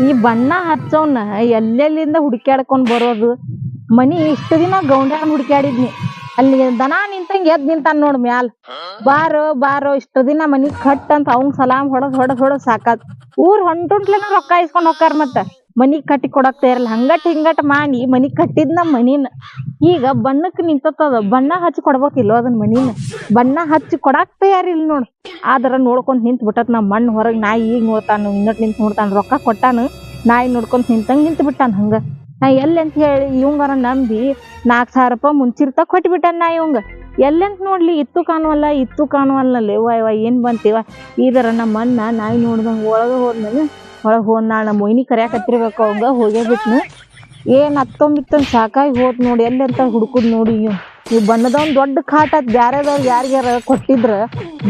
ಈ ಬಣ್ಣ ಹಚ್ಚೋನ್ನ ಎಲ್ಲೆಲ್ಲಿಂದ ಹುಡುಕ್ಯಾಡ್ಕೊಂಡ್ ಬರೋದು. ಮನಿ ಇಷ್ಟ ದಿನ ಗೌಂಡ್ಯಾನ ಹುಡುಕ್ಯಾಡಿದ್ನಿ, ಅಲ್ಲಿ ದನ ನಿಂತಂಗ ಎದ್ ನಿಂತಾನ ನೋಡ್ ಮ್ಯಾಲ. ಬಾರೋ ಬಾರೋ ಇಷ್ಟ ದಿನ ಮನಿ ಕಟ್ ಅಂತ ಅವಂಗ್ ಸಲಾಮ್ ಹೊಡದ್ ಸಾಕಾತ್. ಊರ್ ಹೊಂಟುಂಟ್ಲೆನ ರೊಕ್ಕ ಇಸ್ಕೊಂಡ್ ಹೋಗ್ತಾರ. ಮತ್ತ ಮನಿ ಕಟ್ಟಿ ಕೊಡಕ್ ತಯಾರಿಲ್ಲ. ಹಂಗಟ್ ಹಿಂಗಟ್ ಮಾಡಿ ಮನಿ ಕಟ್ಟಿದ್ ನಮ್ ಮನಿನ ಈಗ ಬಣ್ಣಕ್ ನಿಂತದ. ಬಣ್ಣ ಹಚ್ಚಿ ಕೊಡ್ಬೇಕಿಲ್ಲೋ ಅದನ್ ಮನಿನ. ಬಣ್ಣ ಹಚ್ಚಿ ಕೊಡಾಕ್ ತಯಾರಿಲ್ಲ ನೋಡ್. ಆದ್ರ ನೋಡ್ಕೊಂಡ್ ನಿಂತ್ ಬಿಟ್ಟತ್ ನಮ್ ಮಣ್ಣ್ ಹೊರಗ್. ನಾಯಿ ಈಗ ನೋಡ್ತಾನ, ಇನ್ನಟ್ ನಿಂತ್ ನೋಡ್ತಾನ. ರೊಕ್ಕ ಕೊಟ್ಟಾನ, ನಾಯಿ ನೋಡ್ಕೊಂಡ್ ನಿಂತಂಗ್ ನಿಂತ್ ಬಿಟ್ಟಾನ. ಹಂಗ ನಾ ಎಲ್ಲಿ ಅಂತ ಹೇಳಿ ಇವಂಗಾರ ನಂಬಿ 4,000 ರೂಪಾಯಿ ಮುಂಚಿರ್ತ ಕೊಟ್ಬಿಟ್ಟಾನ ನಾ ಇವಂಗ. ಎಲ್ಲಂತ ನೋಡ್ಲಿ ಇತ್ತು ಕಾಣುವಲ್ಲೇ. ವಾ ಏನ್ ಬಂತೀವ ಇದರ ನಮ್ಮ ಅಣ್ಣ ನಾಯಿ ನೋಡ್ದಂಗ ಒಳಗ ಹೋದ್ ನಾಳೆ ನಮ್ಮ ಮೊಯ್ನಿ ಕರ್ಯಾಕತ್ತಿರ್ಬೇಕು. ಅವಂಗ ಹೋಗೇ ಬಿಟ್ನು. ಏನ್ ಹತ್ತೊಂಬಿತ್ತಂದ್ ಸಾಕಾಗಿ ಹೋತ್ ನೋಡಿ. ಎಲ್ಲಿ ಅಂತ ಹುಡುಕುದ್ ನೋಡಿ. ಇವ್ ಬಣ್ಣದವ್ನ್ ದೊಡ್ಡ ಕಾಟ. ಬ್ಯಾರೆದವ್ರ ಯಾರ್ಯಾರ ಕೊಟ್ಟಿದ್ರ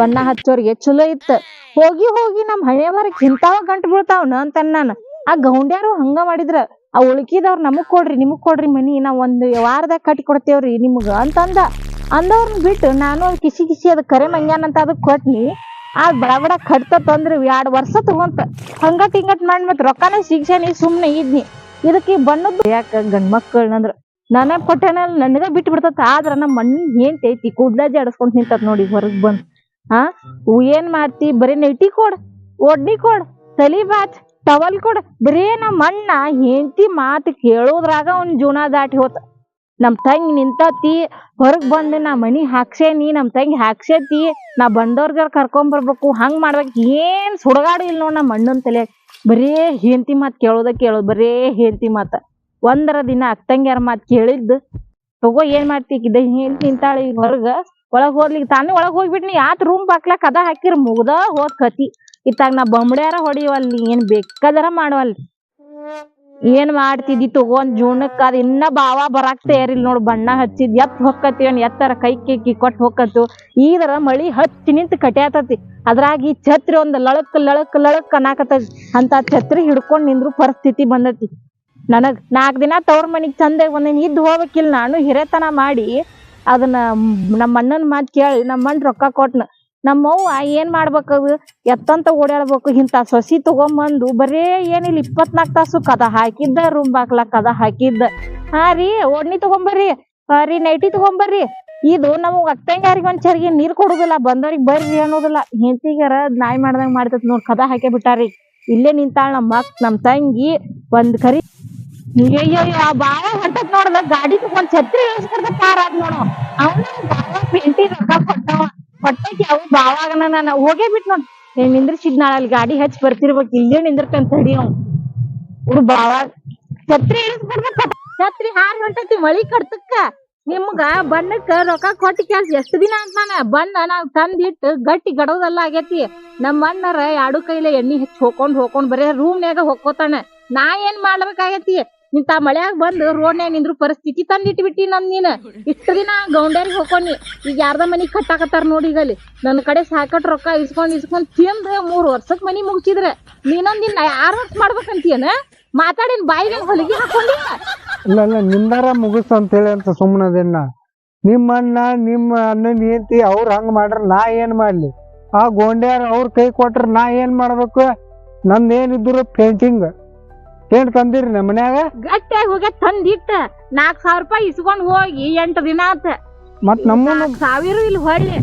ಬಣ್ಣ ಹಚ್ಚೋರ್ಗೆ ಚಲೋ ಇತ್ತ. ಹೋಗಿ ನಮ್ ಹಣೆ ಬರಕ್ ಇಂತಾವ ಗಂಟು ಬೀಳ್ತಾವ್ನ ಅಂತನ್ ನಾನು. ಆ ಗೌಂಡ್ಯಾರು ಹಂಗ ಮಾಡಿದ್ರ. ಆ ಉಳ್ಕಿದವ್ರ ನಿಮಗ್ ಕೊಡ್ರಿ ಮನಿ, ನಾವ್ 1 ವಾರದಾಗ ಕಟ್ಟಿ ಕೊಡ್ತೇವ್ರಿ ನಿಮ್ಗ ಅಂದವ್ರನ್ನ ಬಿಟ್ಟು ನಾನು ಕಿಸಿ ಅದ್ ಕರೆ ಮಂಗ್ಯಾನಂತ ಅದಕ್ ಕೊಟ್ನಿ. ಆ ಬಡ ಕಟ್ತಂದ್ರ 2 ವರ್ಷ ತಗೊಂತ. ಹಂಗಟ್ ಹಿಂಗಟ್ ಮಾಡಿ ಮತ್ ರೊಕ್ಕನ ಶಿಕ್ಷಣ ಸುಮ್ನೆ ಇದ್ನಿ. ಇದಕ್ಕೆ ಬಣ್ಣದ್ದು ಯಾಕ ಗಂಡ್ ಮಕ್ಕಳಂದ್ರ ನನಗ್ ಕೊಟ್ಟೆನಲ್ ನನಗ ಬಿಟ್ಟು ಬಿಡ್ತತ್. ಆದ್ರ ನಮ್ಮ ಮಣ್ಣಿ ಏಂತೈತಿ ಕೂದ್ಲ ಜಾಡಸ್ಕೊಂಡ್ ನಿಂತತ್ ನೋಡಿ ಹೊರಗ್ ಬಂದ್. ಏನ್ ಮಾಡ್ತಿ? ಬರೀ ನೈಟಿ ಕೊಡ್, ಒಡ್ನಿ ಕೊಡ್, ತಲಿ ಬಾಚ್, ಟವಲ್ ಕೊಡ್. ಬರೇ ನಮ್ಮ ಅಣ್ಣ ಹೆಂಡತಿ ಮಾತು ಕೇಳೋದ್ರಾಗ ಅವ್ನ ಜೀವನ ದಾಟಿ ಹೋತ. ನಮ್ ತಂಗಿ ನಿಂತತಿ ಹೊರಗ್ ಬಂದ್ ನಾ ಮನಿ ಹಾಕ್ಸೇನಿ, ನಮ್ ತಂಗಿ ಹಾಕ್ಸೇತಿ, ನಾ ಬಂದವ್ರ ಕರ್ಕೊಂಡ್ ಬರ್ಬೇಕು, ಹಂಗ್ ಮಾಡ್ಬೇಕು. ಏನ್ ಸುಡಗಾಡು ಇಲ್ಲ ನೋಡ್ ನಮ್ಮ ಅಣ್ಣನ್ ತಲೆ. ಬರೇ ಹೆಂಡತಿ ಮಾತ್ ಕೇಳೋದು, ಬರೇ ಹೆಂಡತಿ ಮಾತ. ಒಂದರ ದಿನ ಅಕ್ಕಂಗ್ಯಾರ ಮಾತ್ ಕೇಳಿದ್ದು ತಗೋ ಏನ್ ಮಾಡ್ತಿ? ಹೆಂಡತಿ ನಿಂತಾಳಿ ಹೊರಗ. ಒಳಗ್ ಹೋಗ್ಲಿಕ್ಕೆ ತಾನೇ ಒಳಗ್ ಹೋಗ್ಬಿಟ್ನಿ. ಆತ್ ರೂಮ್ ಬಾಕ್ಲಾಕ್ ಕದ ಹಾಕಿರ್ ಮುಗ್ದ ಹೋದ್ ಕತಿ. ಇತ್ತಾಗ ನಾ ಬಂಬ್ಡ್ಯಾರ ಹೊಡಿವಲ್ರಿ, ಏನ್ ಬೇಕಾದರ ಮಾಡವಲ್ರಿ. ಏನ್ ಮಾಡ್ತಿದ್ದಿ ತಗೊಂಡ್ ಜೂನಕ್ಕ? ಅದ್ ಇನ್ನ ಬಾವ ಬರಾಕ್ ತಯಾರಿಲ್ ನೋಡ್. ಬಣ್ಣ ಹಚ್ಚಿದ್ ಎತ್ ಹೊಕ್ಕತಿ, ಎತ್ತರ ಕೈ ಕೊಟ್ಟು ಹೊಕ್ಕತ್ತು. ಈದರ ಮಳಿ ಹಚ್ಚಿ ನಿಂತ ಕಟ್ಯಾತತಿ. ಅದ್ರಾಗ ಈ ಛತ್ರಿ ಒಂದ್ ಲಳಕ್ ಅನ್ನಾಕತ್ತದ. ಅಂತ ಛತ್ರಿ ಹಿಡ್ಕೊಂಡ್ ನಿಂದ್ರು ಪರಿಸ್ಥಿತಿ ಬಂದತಿ ನನಗ್. 4 ದಿನ ತವ್ರ ಮನಿಗ್ ಚಂದಾಗ ಬಂದೇನಿ. ಇದ್ದು ಹೋಗ್ಬೇಕಿಲ್ ನಾನು ಹಿರೇತನ ಮಾಡಿ. ಅದನ್ನ ನಮ್ಮ ಅಣ್ಣನ್ ಮಾತ್ ಕೇಳಿ ನಮ್ಮ ಅಣ್ಣ ರೊಕ್ಕ ಕೊಟ್ನ. ನಮ್ಮವ್ವ ಏನ್ ಮಾಡ್ಬೇಕದು? ಎತ್ತಂತ ಓಡಾಡ್ಬೇಕು. ಇಂತ ಸೊಸಿ ತಗೊಂಬಂದು ಬರೇ ಏನಿಲ್ಲ 24 ತಾಸು ಕದ ಹಾಕಿದ್ದ, ರೂಮ್ ಬಾಕ್ಲ ಕದ ಹಾಕಿದ್ದ. ರೀ ಓಡ್ನಿ ತಗೊಂಬರ್ರಿ, ರೀ ನೈಟಿ ತಗೊಂಬರ್ರಿ. ಇದು ನಮಗ್ ಅಕ್ಕಂಗಾರಿಗೆ ಒಂದ್ ಚರಿಗೆ ನೀರ್ ಕೊಡುದಿಲ್ಲ, ಬಂದವ್ರಿಗೆ ಬರ್ರಿ ಅನ್ನೋದಿಲ್ಲ. ಹೆಂಡತಿಗಾರ ನಾಯಿ ಮಾಡ್ದಂಗ ಮಾಡ್ತತ್ ನೋಡ್. ಕದ ಹಾಕೇ ಬಿಟ್ಟಾರಿ. ಇಲ್ಲೇ ನಿಂತಾಳ ನಮ್ ತಂಗಿ ಒಂದ್ ಕರಿ. ಅಯ್ಯಯ್ಯೋ ಬಾಳ ಹೊಂಟತ್ ನೋಡದ. ಗಾಡಿ ತಗೊಂಡ್ ಛತ್ರಿ ಇಳಿಸ್ಕರ್ದ ಪಾರಾದ್ ನೋಡು. ಅವನ ಬಾಳ ಪೇಂಟಿ ರೊಕ್ಕ ಕೊಟ್ಟೈತಿ. ಅವ್ ಬಾವಾಗನ ನಾನು ಹೋಗೇ ಬಿಟ್ ನೋಡ್. ನಿಂದ್ರಸಿದ್ನಾಳ ಅಲ್ಲಿ ಗಾಡಿ ಹಚ್ಚಿ ಬರ್ತಿರ್ಬೇಕು. ಇಲ್ಲೇ ನಿಂದಿರ್ತಂತ ತಡಿ. ಅವ್ರು ಬಾವ ಛತ್ರಿ ಇಳಿಸ್ಬಿಡ್ಬೇಕ. ಛತ್ರಿ ಹಾರಿ ಹೊಂಟೈತಿ ಮಳಿ ಕಡ್ತಕ್ಕ. ನಿಮ್ಗ ಬಣ್ಣಕ್ಕ ರೊಕ್ಕ ಕೊಟ್ಟಿ ಕೆಲ್ಸ ಎಷ್ಟ್ ದಿನ ಅಂತ ನಾನ ಬಣ್ಣ ನಾವ್ ತಂದಿಟ್ಟು ಗಟ್ಟಿ ಗಡೋದೆಲ್ಲ ಆಗೇತಿ. ನಮ್ಮ ಅಣ್ಣರ 2 ಕೈಲೆ ಎಣ್ಣಿ ಹಚ್ಚಿ ಹೋಕೊಂಡ್ ಬರೇ ರೂಮ್ನ್ಯಾಗ ಹೊಕ್ಕೋತಾನ. ನಾ ಏನ್ ಮಾಡ್ಬೇಕಾಗೇತಿ? ಇಂತ ಮಳ್ಯಾಗ ಬಂದು ರೋಡ್ನ್ಯಾಗ ನಿಂದ್ರು ಪರಿಸ್ಥಿತಿ ತಂದಿಟ್ಬಿಟ್ಟಿ ನಮ್ ನೀನ್. ಇಷ್ಟ ದಿನ ಗೌಂಡ್ಯಾರಿಗೆ ಹೋಗೋನಿ. ಈಗ ಯಾರ್ದ ಮನಿ ಕಟ್ಟಾಕತ್ತಾರ ನೋಡಿ. ಈಗಲ್ಲಿ ನನ್ನ ಕಡೆ ಸಾಕಟ್ ರೊಕ್ಕ ಇಸ್ಕೊಂಡ್ ತಿಂದ 3 ವರ್ಷಕ್ ಮನಿ ಮುಗಿಸಿದ್ರ ನೀನೊಂದಿನ 6 ವರ್ಷ ಮಾಡ್ಬೇಕಂತೀಯನ? ಮಾತಾಡಿನ ಬಾಯಿಗೆ ಹೊಲಿಗೆ ಹಾಕೊಂಡಿ. ಇಲ್ಲ ನಿಂದಾರ ಮುಗಿಸ್ ಅಂತ ಹೇಳಿ ಅಂತ ಸುಮ್ಮನದೇನ. ನಿಮ್ಮ ಅಣ್ಣ ನಿಮ್ಮ ಅಣ್ಣನ ಹೆಂಡತಿ ಅವ್ರ ಹಂಗ ಮಾಡ್ರ ನಾ ಏನ್ ಮಾಡ್ಲಿ? ಆ ಗೋಂಡ್ಯಾರ ಅವ್ರ ಕೈ ಕೊಟ್ರ ನಾ ಏನ್ ಮಾಡ್ಬೇಕು? ನಂದೇನಿದ್ರು ಪೇಂಟ್ ತಂದಿರಿ ನಮ್ಮ ಮನ್ಯಾಗ. ಗಟ್ಟಿಯಾಗಿ ಹೋಗಿ ತಂದಿಟ್ಟ 4,000 ರೂಪಾಯಿ ಇಸ್ಕೊಂಡ್ ಹೋಗಿ 8 ದಿನ ಆತ. ಮತ್ ನಮ್ಮ 4,000 ಇಲ್ಲಿ ಹೊಳ್ಳಿ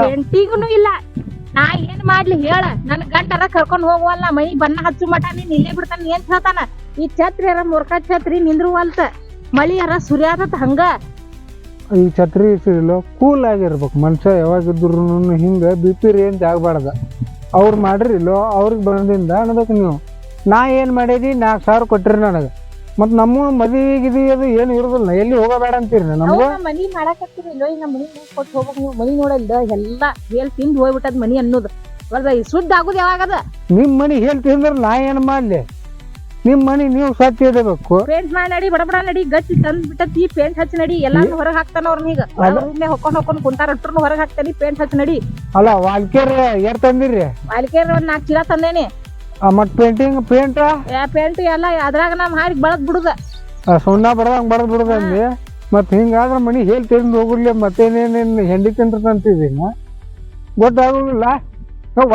ಪೇಂಟಿಗೂ ಇಲ್ಲ. ನಾ ಏನ್ ಮಾಡ್ಲಿ ಹೇಳ? ನನ್ ಗಂಟರ ಕರ್ಕೊಂಡ್ ಹೋಗುವಲ್ಲ. ಮೈ ಬಣ್ಣ ಹಚ್ಚು ಮಟ ನೀನ್ ಇಲ್ಲೇ ಬಿಡ್ತಾನ ಏನ್ ಹೇಳ್ತಾನ? ಈ ಛತ್ರಿ ಅರ ಮುರ್ಕ ಛತ್ರಿ ನಿಂದ್ರುವಲ್ತ. ಮಳಿ ಅರ ಸುರಿಯಾದತ್ ಹಂಗ. ಈ ಛತ್ರಿ ಇಸಿಲ್ಲ ಕೂಲ್ ಆಗಿರ್ಬೇಕು ಮನುಷ್ಯ. ಯಾವಾಗಿದ್ರು ಹಿಂಗ BP ರೇಂಜ್ ಆಗ್ಬಾರ್ದ. ಅವ್ರು ಮಾಡ್ರಿಲ್ಲೋ ಅವ್ರಿಗೆ ಬಂದಿಂದ ಅನ್ನಬೇಕು ನೀವು. ನಾ ಏನ್ ಮಾಡೇನಿ? 4,000 ಕೊಟ್ಟಿರಿ ನನಗೆ. ಮತ್ ನಮ್ಮ ಮದುವೆ ಅದು ಏನು ಇರುದಿಲ್ಲ. ಎಲ್ಲಿ ಹೋಗಬೇಡ ಅಂತೀರಿ ನಮ್ಗ? ಮನಿ ಮಾಡಾಕತ್ತಿರಿಲ್ಲೋ? ಈಗ ಮನಿ ಕೊಟ್ಟು ಹೋಗ್ಬೇಕು ನೀವು. ಮನಿ ನೋಡಲ್ದ ಎಲ್ಲಾ ಹೇಲ್ ತಿಂದ್ ಹೋಗ್ಬಿಟ್ಟದ್ ಮನಿ ಅನ್ನೋದು. ಶುದ್ಧ ಆಗುದ್ ಯಾವಾಗದ? ನಿಮ್ ಮನಿ ಹೇಳ್ ತಿಂದ್ರ ನಾ ಏನ್ ಮಾಡ್ಲಿ? ನಿಮ್ ಮನಿ ನೀವು ಸ್ವಚ್ಛ ಇಡಬೇಕು. ಪೇಂಟ್ ಮಾಡಿ ನಡಿ, ಬಡ ನಡಿ. ಗಟ್ಟಿ ತಂದ್ ಬಿಟ್ಟತಿ ಪೇಂಟ್ ಹಚ್ಚಿ ನಡಿ. ಎಲ್ಲಾನು ಹೊರಗ್ ಹಾಕ್ತಾನ ಅವ್ರನ್ನೀಗ. ಹೊಕ್ಕೊಂಡ್ ಕುಂತಾರ ಅಷ್ಟ್ರನ್ನು ಹೊರಗ್ ಹಾಕ್ತಾನಿ. ಪೇಂಟ್ ಹಚ್ಚಿ ನಡಿ. ಅಲ್ಲ ವಾಲ್ಕೇರ್ ಯಾರ್ ತಂದಿರಿ? ವಾಲ್ಕೇರ್ 4 ಚೀಲ ತಂದೇನಿ. ಮತ್ ಪೇಂಟ್ ಎಲ್ಲ ಅದ್ರಾಗ ನಮ್ ಹಾರಿ ಬಳದ್ ಬಿಡುದ. ಸುಣ್ಣ ಬಡದಂಗ ಬಡದ್ ಬಿಡುದ ಅಂದಿ. ಮತ್ ಹಿಂಗಾದ್ರ ಮನಿ ಹೇಳ್ ತಿಂದ್ ಹೋಗುಡ್ಲಿ. ಮತ್ತೇನೇನೇನ್ ಹೆಂಡಿ ತಿಂತಿದ್ದೀನ ಗೊತ್ತಾಗುದಿಲ್ಲ.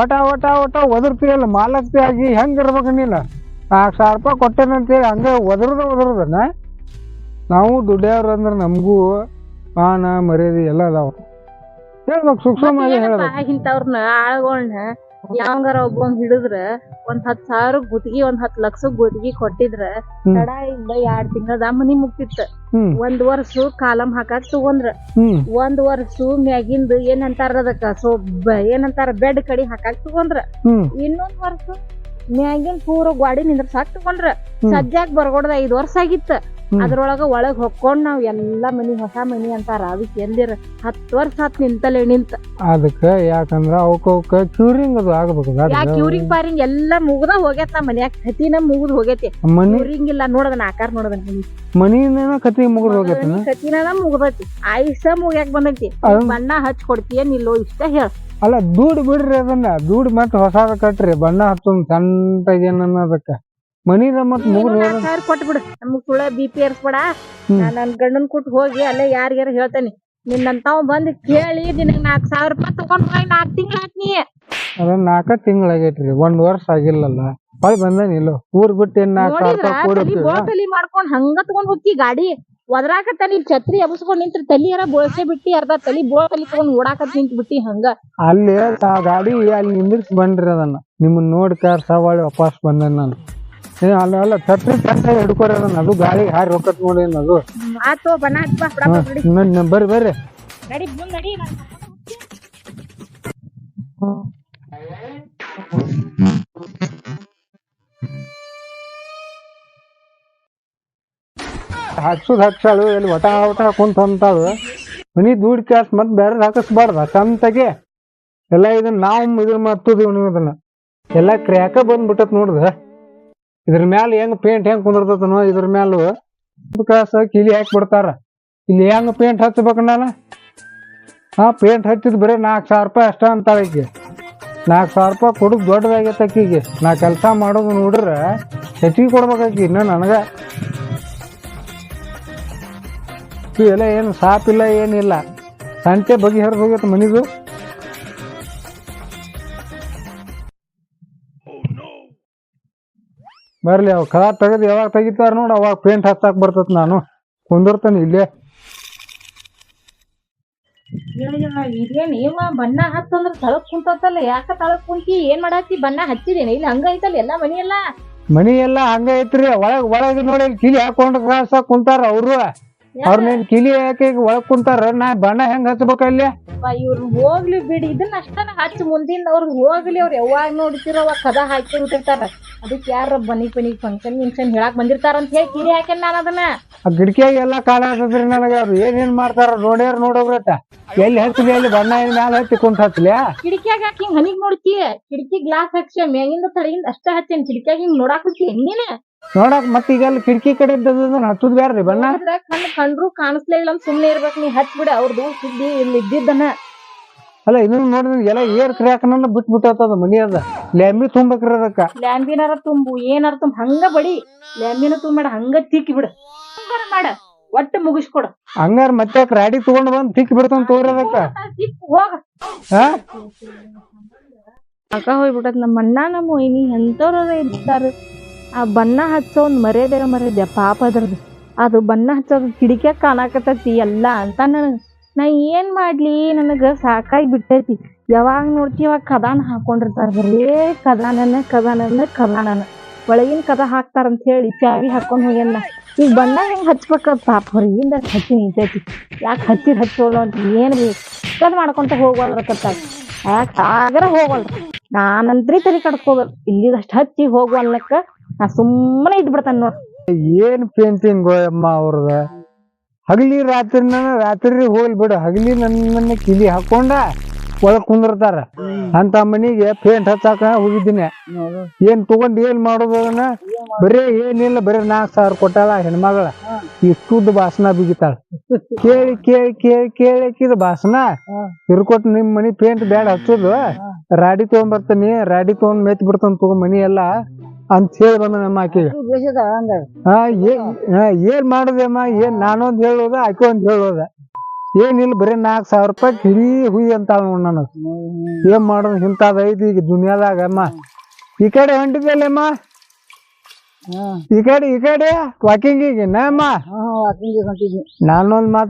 ಒಟ ಒದರ್ತಿ ಅಲ್ಲ ಮಾಲಕ್ತಿ ಆಗಿ ಹೆಂಗ್ ಇರ್ಬೇಕ ನೀನ? 4,000 ರೂಪಾಯಿ ಕೊಟ್ಟೇನಂತೇಳಿ ಹಂಗೆ ಒದರ್ದನ ನಾವು ದುಡ್ಯಾವ್ರ ಅಂದ್ರೆ ನಮಗೂ ಮಾನ ಮರ್ಯಾದೆ ಎಲ್ಲ ಅದಾವ ಹೇಳ್ಬೇಕು ಸೂಕ್ಷ್ಮವಾಗಿ ಹೇಳ್ಬೇಕು. ಇಂಥವ್ರನ್ನ ಆಳ್ಗಳನ್ನ ಯಾವಂಗಾರ ಒಬ್ಬಂಗ್ ಹಿಡಿದ್ರ ಒಂದ್ 10,000 ಗುತ್ತಿಗೆ 10 ಲಕ್ಷ ಗುತ್ತಿಗೆ ಕೊಟ್ಟಿದ್ರ ತಡ ಇಲ್ಲ 2 ತಿಂಗಳದ ಮನಿ ಮುಗ್ತಿತ್ತ. 1 ವರ್ಷ ಕಾಲಂ ಹಾಕಾಕ್ ತಗೊಂಡ್ರ 1 ವರ್ಷ ಮ್ಯಾಗಿಂದ ಏನಂತಾರ ಅದಕ್ಕ ಏನಂತಾರ ಬೆಡ್ ಕಡಿ ಹಾಕಾಕ್ ತಗೊಂಡ್ರ 1 ವರ್ಷ ಮ್ಯಾಗಿನ್ ಪೂರ ಗಾಡಿ ನಿಂದ್ರಸಾಕ್ ತಗೊಂಡ್ರ. ಸದ್ಯಾಕ್ ಬರ್ಗೊಡ್ದ 5 ವರ್ಷ ಆಗಿತ್ತ. ಅದ್ರೊಳಗ ಒಳಗ್ ಹೊಕ್ಕೊಂಡ್ ನಾವ್ ಎಲ್ಲಾ ಮನಿ ಹೊಸ ಮನಿ ಅಂತಾರ ಅದಕ್ಕೆ ಎಂದಿರ 10 ವರ್ಷ ಆತ್ ನಿಂತಲೇ ನಿಂತ. ಅದಕ್ಕ ಯಾಕಂದ್ರ ಅವಕ್ಕ ಕ್ಯೂರಿಂಗ್ ಅದು ಆಗ್ಬೇಕು. ಕ್ಯೂರಿಂಗ್ ಪಾರಿಂಗ್ ಎಲ್ಲಾ ಮುಗ್ದ ಹೋಗ್ಯತ್ ನಾ ಮನ್ಯಾಗ ಕತಿನ ಮುಗ್ದ್ ಹೋಗೈತಿ. ಕ್ಯೂರಿಂಗ್ ಇಲ್ಲ ನೋಡದನ ಆಕಾರ ನೋಡದನ ಮನಿನ ಕತಿ ಮುಗ್ದ್ ಹೋಗೈತಿ. ಕತಿನ ಮುಗ್ದೈತಿ ಆಯುಷ ಮುಗ್ಯಾಕ್ ಬಂದೈತಿ. ಬಣ್ಣ ಹಚ್ ಕೊಡ್ತೀಯನಿಲ್ಲೋ ಇಷ್ಟ ಹೇಳ. ಅಲ್ಲ ದೂಡ್ ಬಿಡ್ರಿ ಅದನ್ನ ದೂಡ್ ಮತ್ ಹೊಸಾದ ಕಟ್ರಿ ಬಣ್ಣ ಹಚ್ಚೊಂದ್ ಸಣ್ಣದಕ್ಕ ಮನಿದ ಮತ್ ಮುಗ್ದು ಕೊಟ್ಬಿಡು. ನಮಗ್ ಸುಳ್ಳ BP ಏರ್ಸ್ಬೇಡ. ನನ್ ಗಂಡನ್ ಕೊಟ್ಟು ಹೋಗಿ ಅಲ್ಲೇ ಯಾರಿಗಾರ ಹೇಳ್ತೇನಿ ನಿನ್ನಂತಾವ್ ಬಂದ್ ಕೇಳಿ ನಿನಗ್ 4,000 ರೂಪಾಯಿ ತಗೊಂಡ್ 4 ತಿಂಗಳ ಆತ್ನಿ. ಅದನ್ನ 4 ತಿಂಗಳಾಗೈತ್ರಿ 1 ವರ್ಷ ಆಗಿಲ್ಲಲ್ಲ ಹೊಳ್ ಬಂದಾನಿಲ್ಲ ಊರ್ ಬಿಟ್ಟು 4,000 ರೂಪಾಯಿ ಮಾಡ್ಕೊಂಡ್ ಹಂಗ ತಗೊಂಡ್ ಹೋಗಿ ಗಾಡಿ ಒದರಾಕತ್ತ ನೀನ್ ಛತ್ರಿ ಎಬಸ್ಕೊಂಡ್ ನಿಂತ್ರ ತಲಿಯಾರ ಬೋಳ್ಸೆ ಬಿಟ್ಟಿ ಅರ್ಧ ತಲಿ ತಲಿ ತಗೊಂಡ್ ಓಡಾಕತ್ ನಿಂತ್ ಬಿಟ್ಟಿ ಹಂಗ ಅಲ್ಲಿ ಆ ಗಾಡಿ ಅಲ್ಲಿ ನಿಂದಿರ್ಸಿ ಬಂದ್ರಿ ಅದನ್ನ ನಿಮ್ಮನ್ನ ನೋಡಿ ಸವಾಳಿ ವಾಪಸ್ ಬಂದ ನಾನು ಅಲ್ಲ ಛತ್ರಿ ಹಿಡ್ಕೊರ ಅದನ್ನ ಅದು ಗಾಳಿ ಹಾರಿ ರೊಕ್ಕತ್ ನೋಡಿ ಅದು ಆತು ಬಣ್ಣ ಬರ್ರಿ ಬರ್ರಿ ನಡಿ ನಡಿ ಹಚ್ಚಾಳು ಎಲ್ಲಿ ಒಟ ಕುಂತ ಅಂತಾಳು ಮನಿ ದುಡ್ಡು ಕ್ಯಾಸ್ ಮತ್ ಬೇರೆ ಹಾಕಿಸ್ಬಾರ್ದ ಚಂತಗೆ ಎಲ್ಲ ಇದನ್ನ ನಾವು ಇದನ್ನ ಮತ್ತದೀವ್ ನೀವು ಇದನ್ನ ಎಲ್ಲ ಕ್ರ್ಯಾಕ ಬಂದ್ಬಿಟ್ಟತ್ ನೋಡ್ದ ಇದ್ರ ಮ್ಯಾಲ ಹೆಂಗ್ ಪೇಂಟ್ ಹೆಂಗ್ ಕುಂದಿರ್ತತನೋ ಇದ್ರ ಮ್ಯಾಲ ಕಾಸ ಕಿಲಿ ಹಾಕಿ ಬಿಡ್ತಾರ ಇಲ್ಲಿ ಹೆಂಗ್ ಪೇಂಟ್ ಹಚ್ಬೇಕ ನಾನು ಪೇಂಟ್ ಹಚ್ಚಿದ್ ಬರೀ 4,000 ರೂಪಾಯಿ ಅಷ್ಟ ಅಂತಾಳ ಈಕಿ 4,000 ರೂಪಾಯಿ ಕೊಡುದು ದೊಡ್ಡದಾಗೈತೆ ಅಕ್ಕಿಗೆ ನಾ ಕೆಲಸ ಮಾಡೋದು ನೋಡ್ರ ಹೆಚ್ಚಿಗೆ ಕೊಡ್ಬೇಕಾಕಿ ಇನ್ನ ನನಗ ಎಲ್ಲ ಏನು ಸಾಪಿಲ್ಲ ಏನಿಲ್ಲ ಸಂತೆ ಬಗೆ ಹರಿದು ಹೋಗೈತೆ ಮನಿದು ಬರ್ಲಿ ಅವ್ ಕಲಾ ತೆಗದ್ ಯಾವಾಗ ತೆಗಿತಾರ ನೋಡ ಅವಾಗ ಪೇಂಟ್ ಹಚ್ಚಾಕ್ ಬರ್ತತ್ ನಾನು ಕುಂದಿರ್ತಾನೆ ಇಲ್ಲೇ ಇದೇನ್ ಇವ ಬಣ್ಣ ಹಚ್ಚಂದ್ರ ತಳಕ್ ಕುಂತಲ್ಲ ಯಾಕ ತಳಕ್ ಕುಂತಿ ಏನ್ ಮಾಡಾತಿ ಬಣ್ಣ ಹಚ್ಚಿದೇನೆ ಇಲ್ಲಿ ಹಂಗ ಐತಲ್ಲ ಎಲ್ಲಾ ಮನಿ ಎಲ್ಲಾ ಹಂಗ ಐತ್ರಿ ಒಳಗ್ ನೋಡಿ ಕಿಲಿ ಹಾಕೊಂಡ್ ಕಾಸ ಕುಂತಾರ ಅವ್ರು ಅವ್ರನ್ನ ಕಿಲಿ ಹಾಕಿ ಒಳಗ್ ಕುಂತಾರ ನಾ ಬಣ್ಣ ಹೆಂಗ್ ಹಚ್ಬೇಕ ಇಲ್ಲಿ ಇವ್ರ ಹೋಗ್ಲಿ ಬಿಡಿ ಇದನ್ನ ಅಷ್ಟನ ಹಚ್ಚ ಮುಂದಿನ ಅವ್ರಿಗೆ ಹೋಗ್ಲಿ ಅವ್ರು ಯಾವಾಗ ನೋಡ್ತಿರೋ ಅವಾಗ ಕದ ಹಾಕಿರ್ತಿರ್ತಾರ ಅದಕ್ಕೆ ಯಾರ ಬನ್ನಿ ಫಂಕ್ಷನ್ ಹೇಳಾಕ್ ಬಂದಿರ್ತಾರ ಅಂತ ಹೇಳಿ ಕಿರಿ ಹಾಕೇನ್ ನಾನು ಅದನ್ನ ಗಿಡಕಿಯಾಗ ಎಲ್ಲಾ ಕಾಲ ಹತ್ತದ್ರಿ ನನಗ ಅವ್ರು ಏನೇನ್ ಮಾಡ್ತಾರ ನೋಡ್ಯಾರ ನೋಡೋಗ್ರತ ಎಲ್ಲಿ ಹಚ್ಚಲಿ ಅಲ್ಲಿ ಬಣ್ಣ ಮ್ಯಾಲ ಹಚ್ಚಿ ಕುಂತ ಹಚ್ಲಿಯಾ ಕಿಟಕಿಯಾಗ ಹಾಕಿ ಹಿಂಗ್ ಹನಿಗ್ ನೋಡ್ತಿ ಕಿಟಕಿ ಗ್ಲಾಸ್ ಹಚ್ಚ ಮ್ಯಾಗಿಂದ ತಳಗಿಂದ ಅಷ್ಟ ಹಚ್ಚೇನ್ ಕಿಟಕಿಯಾಗ ಹಿಂಗ್ ನೋಡಾಕ್ ಹೆಂಗೇನ ನೋಡಕ್ ಮತ್ತ ಈಗ ಅಲ್ಲಿ ಕಿಟಕಿ ಕಡೆ ಹಚ್ಚುದ್ ಬ್ಯಾಡ್ರಿ ಬಣ್ಣ ಕಂಡ್ರು ಕಾಣಿಸ್ಲೇ ಇಲ್ಲ ಸುಮ್ನೆ ಇರ್ಬೇಕು ನೀ ಹಚ್ಬಿಡ ಅವ್ರದ್ದು ಸುದ್ದಿ ಇಲ್ಲಿ ಇದ್ದಿದ್ದನ ಅಲ್ಲ ಇದನ್ನ ನೋಡಿದ್ರೆ ಎಲ್ಲ ಏರ್ ಕ್ರ್ಯಾಕ್ನ ಬಿಟ್ಬಿಟ್ಟದ ಮನಿ ಅದ ಲ್ಯಾಂಬಿ ತುಂಬಕ್ರಿ ಅದಕ್ಕ ಲ್ಯಾಂಬಿನಾರ ತುಂಬು ಏನಾರ ತುಂಬ ಹಂಗ ಬಡಿ ಲ್ಯಾಂಬಿನ ತುಂಬಾಡ ಹಂಗ ತಿಕ್ಕಿ ಬಿಡ ಹಂಗಾರ ಮಾಡ ಒಟ್ಟು ಮುಗಿಸ್ಕೊಡ ಹಂಗಾರ ಮತ್ತೆ ರಾಡಿ ತಗೊಂಡ್ ಬಂದ್ ತಿಕ್ಕಿ ಬಿಡ್ತಾನ ತೋರಿ ಅದಕ್ಕ ಹೋಗ ಅಕ್ಕ ಹೋಗ್ಬಿಟ್ಟದ ನಮ್ಮ ಅಣ್ಣ ನಮ್ಮ ಮೊಯ್ನಿ ಎಂತವ್ರ ಇರ್ತಾರ ಆ ಬಣ್ಣ ಹಚ್ಚೋ ಒಂದ್ ಮರ್ಯಾದೆ ಪಾಪ ಅದ್ರದ್ದು ಅದು ಬಣ್ಣ ಹಚ್ಚೋದು ಕಿಡಿಕ್ಯಾಗ ಕಾಣಾಕತ್ತೈತಿ ಎಲ್ಲ ಅಂತ ನಾ ಏನ್ ಮಾಡ್ಲಿ ನನಗ ಸಾಕಾಗಿ ಬಿಟ್ಟೈತಿ ಯಾವಾಗ ನೋಡ್ತಿ ಅವಾಗ ಕದಾನ ಹಾಕೊಂಡಿರ್ತಾರ ಬರೇ ಕದಾನನ ಒಳಗಿನ ಕದ ಹಾಕ್ತಾರಂತ ಹೇಳಿ ಚಾವಿ ಹಾಕೊಂಡ್ ಹೋಗ್ಯಾನ ಈಗ ಬಣ್ಣ ಹೆಂಗ್ ಹಚ್ಬೇಕ ಪಾಪ ಹೊರಗಿಂದ ಹಚ್ಚಿ ನಿಂತೈತಿ ಯಾಕೆ ಹಚ್ಚೋಲ್ಲ ಅಂತ ಏನ್ ಬೇಕು ಕದ್ ಮಾಡ್ಕೊಂತ ಹೋಗ್ವಲ್ರಕತ್ತ ಯಾಕೆ ಸಾಗರ ಹೋಗಲ್ರಿ ನಾನಂತ್ರಿ ತಲೆ ಕಡ್ಕೋದಲ್ ಇಲ್ಲಿದಷ್ಟು ಹಚ್ಚಿ ಹೋಗುವಲ್ಲಕ್ಕ ನಾ ಸುಮ್ಮನೆ ಇದ್ಬಿಡ್ತಾನ ನೋಡ್ ಏನ್ ಪೇಂಟಿಂಗ್ ಅಮ್ಮ ಅವ್ರದ ಹಗಲಿ ರಾತ್ರಿ ಹೋಗ್ಲಿ ಬಿಡು ಹಗಲಿ ನನ್ನ ಕಿಲಿ ಹಾಕೊಂಡ ಒಳಗ್ ಕುಂದಿರ್ತಾರ ಅಂತ ಮನಿಗೆ ಪೇಂಟ್ ಹಚ್ಚಾಕ ಹೋಗಿದ್ದೀನಿ ಏನ್ ತಗೊಂಡ್ ಏನ್ ಮಾಡೋದು ಅದನ್ನ ಬರೇ ಏನಿಲ್ಲ ಬರೀ 4,000 ಕೊಟ್ಟಾಳ ಹೆಣ್ಮಗಳ ಇಷ್ಟುದ್ ಭಾಷಣ ಬಿಗಿತಾಳ ಕೇಳಿಕಿದ ಭಾಷಣ ತಿರ್ಕೊಟ್ ನಿಮ್ ಮನಿ ಪೇಂಟ್ ಬ್ಯಾಡ ಹಚ್ಚೋದು ರಾಡಿ ತಗೊಂಡ್ಬರ್ತಾನಿ ರಾಡಿ ತಗೊಂಡ್ ಮೆತ್ ಬಿಡ್ತಾನ ತಗೋ ಮನಿ ಎಲ್ಲಾ ಅಂತ ಹೇಳಿ ಬಂದ ನಮ್ಮ ಆಕಿಗೆ ಏನ್ ಮಾಡುದಮ್ಮ ಏನ್ ನಾನೊಂದ್ ಹೇಳೋದ ಆಕೆ ಒಂದ್ ಹೇಳೋದ ಏನಿಲ್ಲ ಬರೀ 4,000 ರೂಪಾಯಿ ಕಿರಿ ಹುಯಿ ಅಂತಾಳ ನೋಡ್ ನನಗ್ ಏನ್ ಮಾಡೋದು ಇಂಥದ್ ಐತಿ ಈಗ ದುನಿಯಾದಾಗ ಅಮ್ಮ ಈ ಕಡೆ ಹೊಂಟಿದ್ದಲ್ಲಮ್ಮ ಈ ಕಡೆ ವಾಕಿಂಗಿಗೆ ನಮ್ಮ ವಾಕಿಂಗ್ ಹೊಂಟಿದ್ನಿ ನಾನೊಂದ್ ಮಾತು